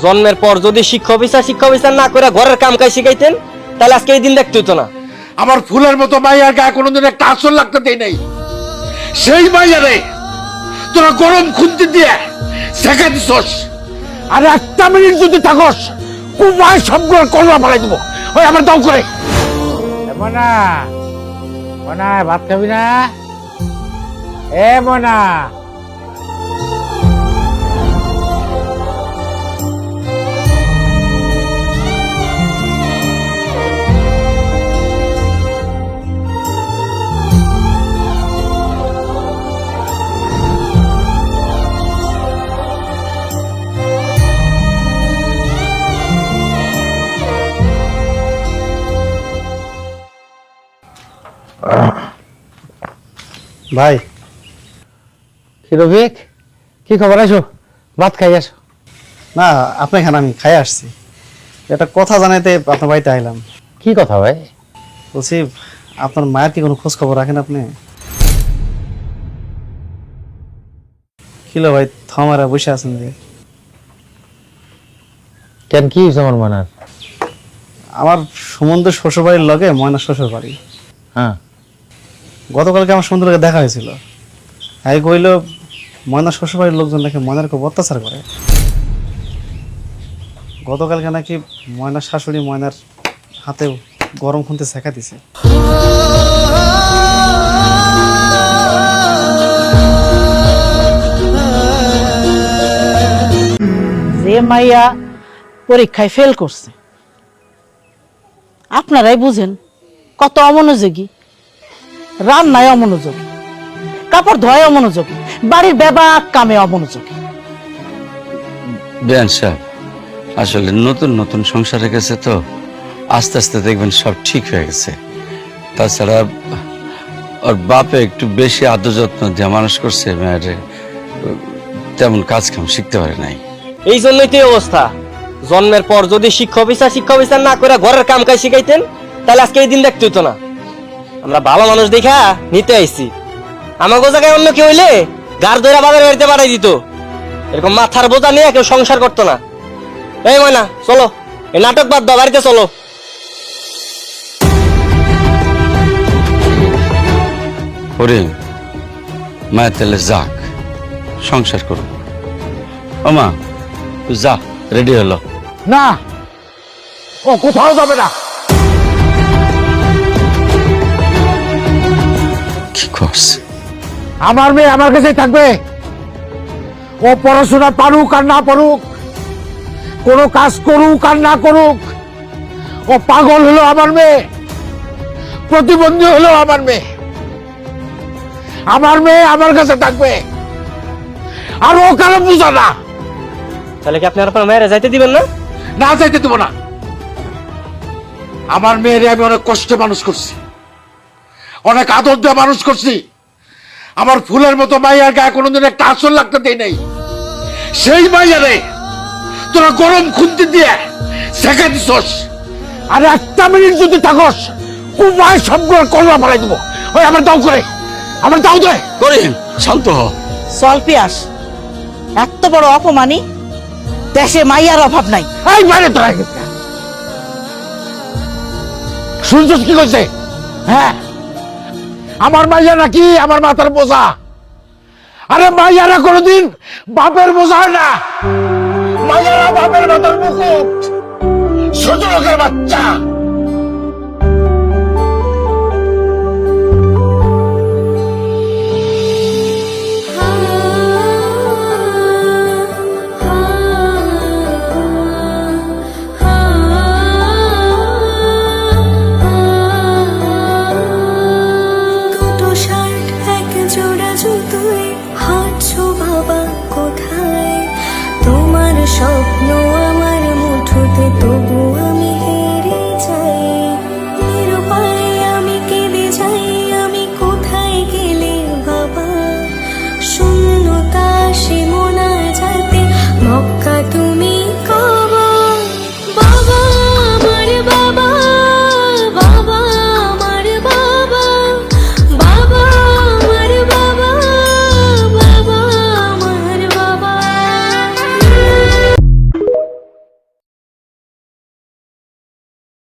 জন্মের পর যদি শিক্ষা বিচার না করে ঘরের কাম কাজ শিখাইতেন তাহলে আজকে এই দিন দেখতে হতো না। আমার ফুলের মতো মাইয়ার গায়ে কোনোদিন একটা আসর লাগতে দেই নাই। সেই মাইয়ারে তোরা গরম খুন্তি দিয়ে শেখা দিছস। আর একটা মিনিট যদি থাকস কুমায় সবগুলো কলরা ফেলাই দিব। ওই আমার দাও করে মনা মনা ভাত খাবি না? এ মনা ভাই কি রফিক, কি খবর? আসো ভাত খাই আসো। না আপনি এখানে আমি খাই আসছি, একটা কথা জানাইতে আপনার বাড়িতে আইলাম। কি কথা ভাই? বলছি আপনার মায়ের কি কোনো খোঁজ খবর রাখেন আপনি? কিলো ভাই থমারা বসে আছেন যে? কেন কি হয়েছে আমার মনার? আমার সুমন্ত শ্বশুর বাড়ির লগে ময়না শ্বশুর বাড়ি। হ্যাঁ, গতকালকে আমার সুন্দরকে দেখা হয়েছিল। এই কইল ময়না শ্বশুর বাড়ির লোকজন নাকি ময়নার খুব অত্যাচার করে। গতকালকে নাকি ময়নার শাশুড়ি ময়নার হাতে গরম খুনতে শেখা দিছে। যে মাইয়া পরীক্ষায় ফেল করছে, আপনারাই বুঝেন কত অমনোযোগী। রান্নায় অমনোযোগী, কাপড় ধোয় অমনোযোগী, বাড়ির বেবাক কামে অমনোযোগী। বেয়ান সাহেব, আসলে নতুন নতুন সংসারে গেছে তো, আস্তে আস্তে দেখবেন সব ঠিক হয়ে গেছে। তাছাড়া ওর বাপে একটু বেশি আদর যত্ন দিয়ে মানুষ করছে, মেয়েরে তেমন কাজ কাম শিখতে পারে নাই। এই জন্যই তো এই অবস্থা। জন্মের পর যদি শিক্ষা বিচার না করে ঘরের কাম কাজ শিখাইতেন তাহলে আজকে এই দিন দেখতে হতো না। আমরা ভালো মানুষ দেখা নিতে আইছি। আমাকে জায়গায় অন্য কেউ হইলে গাড় ধরে বাবার বাড়িতে পাঠাই দিত। এরকম মাথার বোঝা নিয়ে কেউ সংসার করতো না। এই ময়না চলো, এই নাটক বাদ দাও, বাড়িতে চলো। ওরে মায়ের তাহলে যাক, সংসার করুন। ও মা তুই যা, রেডি হলো। না, ও কোথাও যাবে না। কি করছে? আমার মেয়ে আমার কাছেই থাকবে। ও পড়াশোনা পারুক আর না পারুক, কোনো কাজ করুক আর না করুক, ও পাগল হলো আমার মেয়ে, প্রতিবন্ধী হলো আমার মেয়ে। আমার মেয়ে আমার কাছে থাকবে, আর ও কারো বুঝা না। তাহলে কি আপনি আপনার মেয়েরা যাইতে দিবেন না? না যাইতে দেবো না। আমার মেয়েরে আমি অনেক কষ্টে মানুষ করছি, অনেক আদর দিয়ে মানুষ করছি। আমার ফুলের মতো মাইয়ার গায়ে কোনোদিন একটা আসর লাগতে দেই নাই। সেই মাইয়ারে তোরা গরম খুন্তি দিয়ে শেখা দিছস। আর একটা মিনিট যদি থাকস কুমায় সবগুলো কলরা ফেলাই দিব। ওই আমার দাও করে, আমার দাও দে। করিম শান্ত হ। চল পিয়াস, এত বড় অপমানি দেশে মাইয়ার অভাব নাই। এই বাইরে তোরা শুনছস কি করছে? হ্যাঁ, আমার মাইয়া নাকি আমার মাথার বোঝা। আরে মাইয়ারা কোনোদিন বাপের বোঝা হয় না। মাইয়ারা বাপের মাথার মুকুট। ছোট লোকের বাচ্চা।